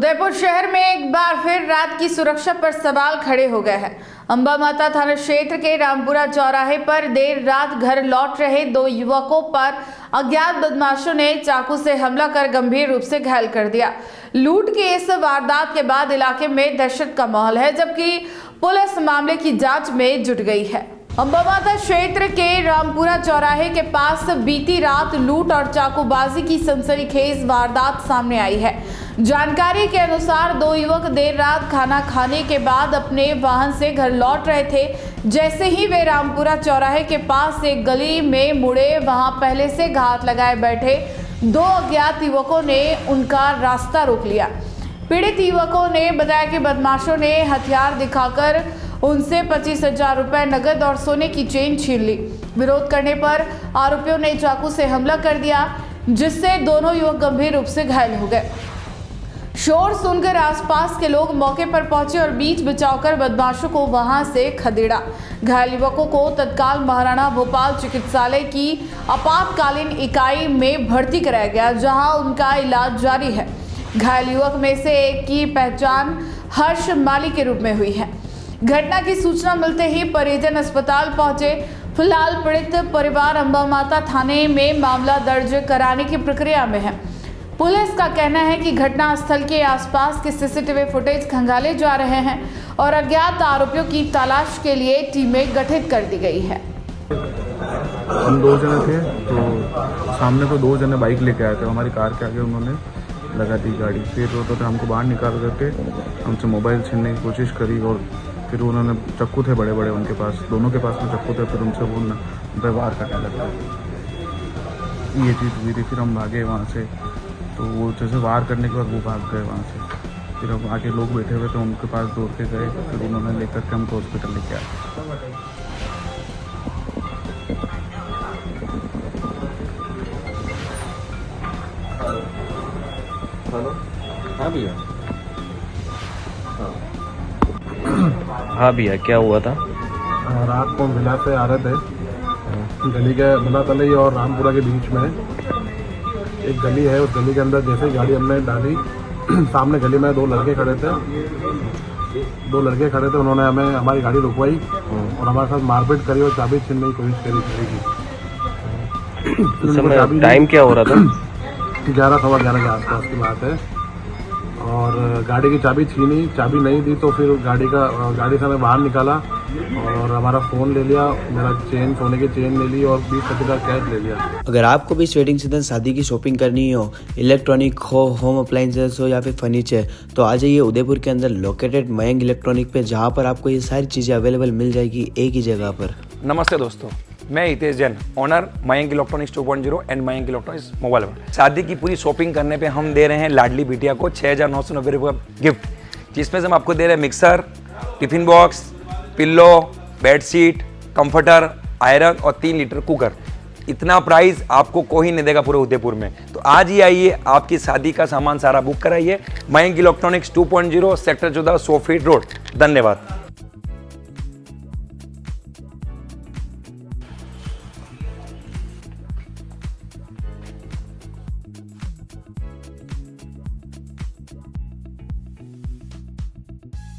उदयपुर शहर में एक बार फिर रात की सुरक्षा पर सवाल खड़े हो गए हैं। अंबा माता थाना क्षेत्र के रामपुरा चौराहे पर देर रात घर लौट रहे दो युवकों पर अज्ञात बदमाशों ने चाकू से हमला कर गंभीर रूप से घायल कर दिया। लूट की इस वारदात के बाद इलाके में दहशत का माहौल है, जबकि पुलिस मामले की जांच में जुट गई है। अंबा माता क्षेत्र के रामपुरा चौराहे के पास बीती रात लूट और चाकूबाजी की सनसनीखेज वारदात सामने आई है। जानकारी के अनुसार दो युवक देर रात खाना खाने के बाद अपने वाहन से घर लौट रहे थे। जैसे ही वे रामपुरा चौराहे के पास एक गली में मुड़े, वहां पहले से घात लगाए बैठे दो अज्ञात युवकों ने उनका रास्ता रोक लिया। पीड़ित युवकों ने बताया कि बदमाशों ने हथियार दिखाकर उनसे 25,000 रुपए नगद और सोने की चेन छीन ली। विरोध करने पर आरोपियों ने चाकू से हमला कर दिया, जिससे दोनों युवक गंभीर रूप से घायल हो गए। शोर सुनकर आसपास के लोग मौके पर पहुंचे और बीच बचाव कर बदमाशों को वहां से खदेड़ा। घायल युवकों को तत्काल महाराणा भोपाल चिकित्सालय की आपातकालीन इकाई में भर्ती कराया गया, जहां उनका इलाज जारी है। घायल युवक में से एक की पहचान हर्ष माली के रूप में हुई है। घटना की सूचना मिलते ही परिजन अस्पताल पहुंचे। फिलहाल पीड़ित परिवार अंबा माता थाने में मामला दर्ज कराने की प्रक्रिया में है। पुलिस का कहना है कि घटना स्थल के आसपास के सीसीटीवी फुटेज खंगाले जा रहे हैं और अज्ञात आरोपियों की तलाश के लिए टीमें गठित कर दी गई है। हम दो जने थे, तो सामने को दो जने बाइक लेके आए थे। हमारी कार के आगे उन्होंने लगा दी गाड़ी। फिर तो हमको बाहर निकाल करके हमसे मोबाइल छीनने की कोशिश करी और फिर उन्होंने चक्कू थे बड़े बड़े उनके पास, दोनों के पास में चक्कू थे। फिर उनसे वो व्यवहार करने लगा। ये चीज़ हुई थी। फिर हम भागे वहाँ से, तो वो जैसे वार करने के बाद वो भाग गए वहाँ से। फिर हम आगे लोग बैठे हुए थे, उनके पास दौड़ के गए। फिर उन्होंने लेकर के हमको हॉस्पिटल लेके आए। हेलो, हाँ भैया। हाँ भैया, क्या हुआ था? रात को हम विला से आ रहे थे। गली के बिला तलई और रामपुरा के बीच में एक गली है। उस गली के अंदर जैसे ही गाड़ी हमने डाली, सामने गली में दो लड़के खड़े थे। उन्होंने हमारी गाड़ी रुकवाई और हमारे साथ मारपीट करी और चाबी छीनने की कोशिश करी। उस समय टाइम क्या हो रहा था? 11 सवा 11 के आसपास की बात है। और गाड़ी की चाबी छीनी, चाबी नहीं दी तो फिर गाड़ी से हमें बाहर निकाला और हमारा फ़ोन ले लिया, मेरा चेन, सोने की चेन ले ली और 20-25 हज़ार कैश ले लिया। अगर आपको भी वेडिंग सीजन शादी की शॉपिंग करनी हो, इलेक्ट्रॉनिक हो, होम अप्लाइंसेस हो या फिर फर्नीचर, तो आ जाइए उदयपुर के अंदर लोकेटेड मयंक इलेक्ट्रॉनिक पे, जहाँ पर आपको ये सारी चीज़ें अवेलेबल मिल जाएगी एक ही जगह पर। नमस्ते दोस्तों, मैं Hitesh Jain, owner Mayank electronics 2.0 and Mayank electronics mobile world. शादी की पूरी शॉपिंग करने पे हम दे रहे हैं लाडली बिटिया को 6,990 रुपये का गिफ्ट, जिसमें से हम आपको दे रहे हैं mixer, tiffin box, pillow, bedsheet, comforter, iron और 3 लीटर कुकर। इतना प्राइस आपको कोई नहीं देगा पूरे उदयपुर में। तो आज ही आइए, आपकी शादी का सामान सारा बुक कराइए। Mayank electronics 2.0 sector 14 100 feet road. धन्यवाद।